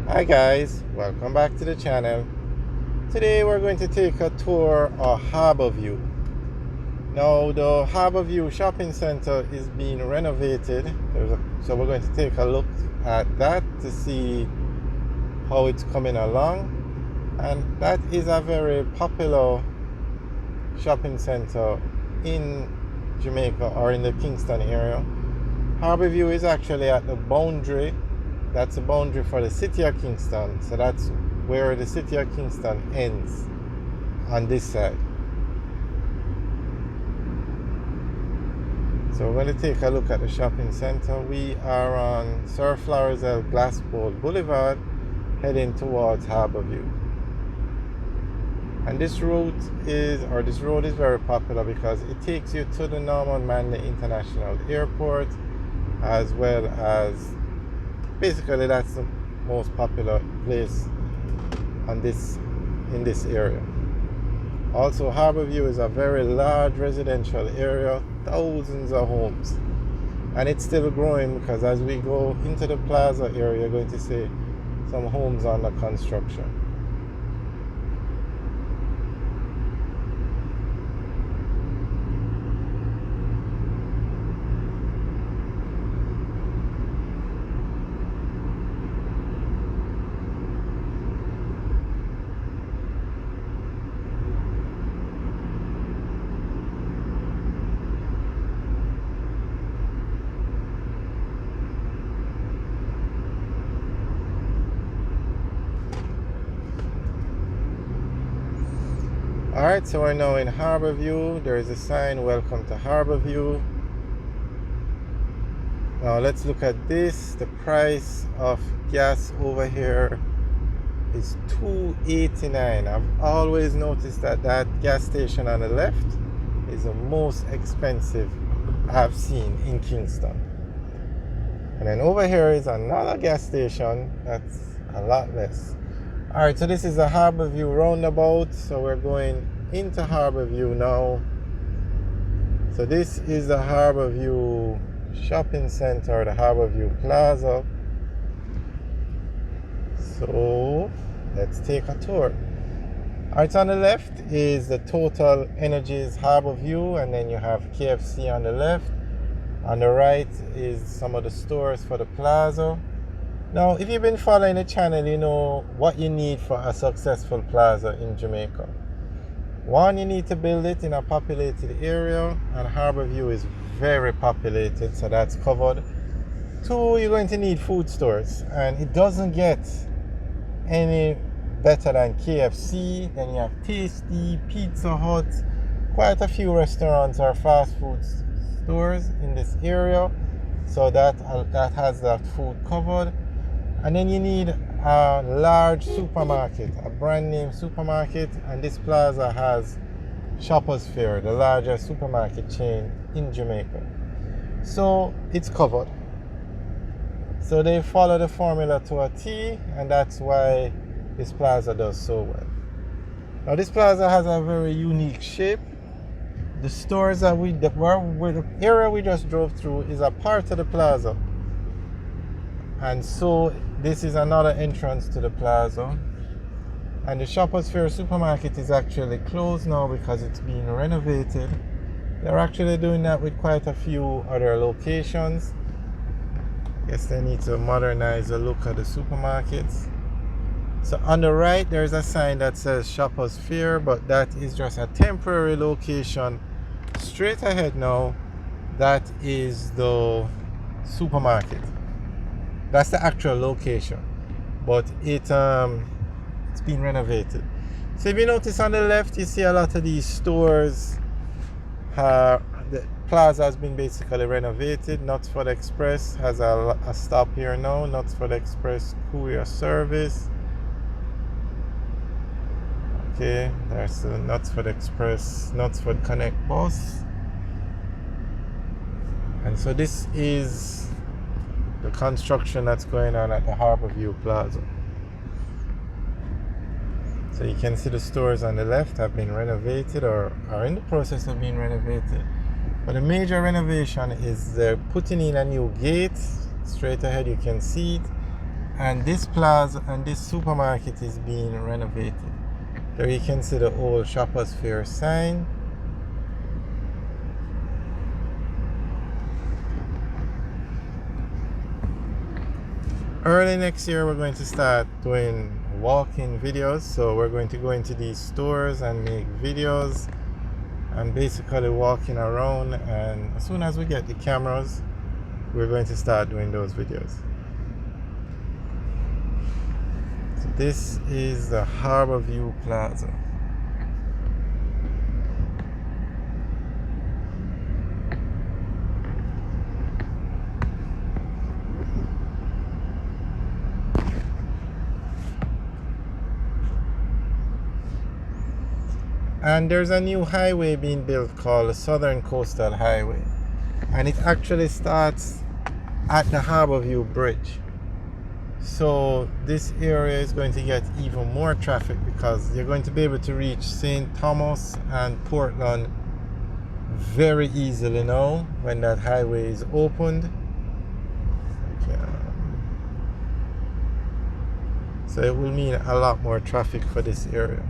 Hi guys, welcome back to the channel. Today we're going to take a tour of Harbour View. Now the Harbour View shopping center is being renovated, so we're going to take a look at that to see how it's coming along. And that is a very popular shopping center in Jamaica or in the Kingston area. Harbour View is actually at the boundary. That's the boundary for the city of Kingston. So that's where the city of Kingston ends on this side. So we're going to take a look at the shopping center. We are on Sir Florizel Glassbowl Boulevard heading towards Harbour View. And this road is very popular because it takes you to the Norman Manley International Airport, as well as basically that's the most popular place in this area. Also, Harbour View is a very large residential area, thousands of homes, and it's still growing because as we go into the Plaza area, you're going to see some homes under construction. Alright, so we're now in Harbour View. There is a sign, welcome to Harbour View. Now let's look at this. The price of gas over here is $2.89. I've always noticed that gas station on the left is the most expensive I've seen in Kingston. And then over here is another gas station that's a lot less. Alright, so this is the Harbour View roundabout. So we're going into Harbour View now. So this is the Harbour View shopping center, the Harbour View Plaza. So let's take a tour. Alright, so on the left is the Total Energies Harbour View, and then you have KFC on the left. On the right is some of the stores for the Plaza. Now, if you've been following the channel, you know what you need for a successful plaza in Jamaica. One, you need to build it in a populated area, and Harbour View is very populated, so that's covered. Two, you're going to need food stores, and it doesn't get any better than KFC. Then you have Tasty, Pizza Hut, quite a few restaurants or fast food stores in this area, so that has that food covered. And then you need a large supermarket, a brand name supermarket, and this plaza has Shoppers Fair, the largest supermarket chain in Jamaica. So it's covered. So they follow the formula to a T, and that's why this plaza does so well. Now this plaza has a very unique shape. The stores that the area we just drove through is a part of the plaza. And so this is another entrance to the plaza. And the Shoppers Fair supermarket is actually closed now because it's being renovated. They're actually doing that with quite a few other locations. Guess they need to modernize the look of the supermarkets. So on the right there's a sign that says Shoppers Fair, but that is just a temporary location. Straight ahead now, that is the supermarket. That's the actual location, but it's been renovated. So if you notice on the left, you see a lot of these stores. The plaza has been basically renovated. Knutsford Express has a stop here now. Knutsford Express courier service. Okay, there's the Knutsford Express, Knutsford Connect bus. And so this is the construction that's going on at the Harbour View Plaza. So you can see the stores on the left have been renovated or are in the process of being renovated. But the major renovation is they're putting in a new gate. Straight ahead you can see it. And this plaza and this supermarket is being renovated. There you can see the old Shoppers Fair sign. Early next year we're going to start doing walk-in videos, so we're going to go into these stores and make videos and basically walking around, and as soon as we get the cameras we're going to start doing those videos. So this is the Harbour View Plaza. And there's a new highway being built called the Southern Coastal Highway, and it actually starts at the Harbour View Bridge. So this area is going to get even more traffic because you're going to be able to reach St. Thomas and Portland very easily now when that highway is opened. Okay. So it will mean a lot more traffic for this area.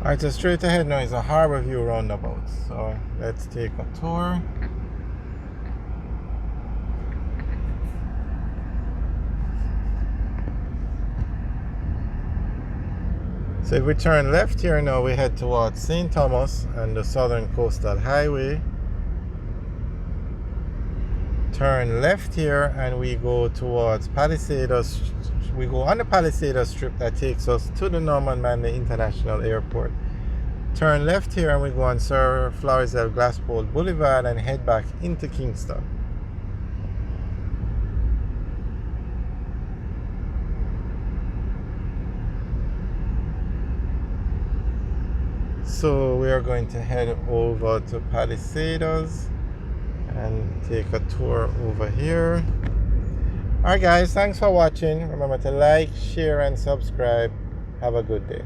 Alright, so straight ahead now is a Harbour View roundabout. So let's take a tour. So if we turn left here now, we head towards St. Thomas and the Southern Coastal Highway. Turn left here and we go towards Palisadoes. We go on the Palisadoes strip that takes us to the Norman Manley International Airport. Turn left here and we go on Sir Florizel Glasspool Boulevard and head back into Kingston. So we are going to head over to Palisadoes and take a tour over here. Alright guys, thanks for watching. Remember to like, share and subscribe. Have a good day.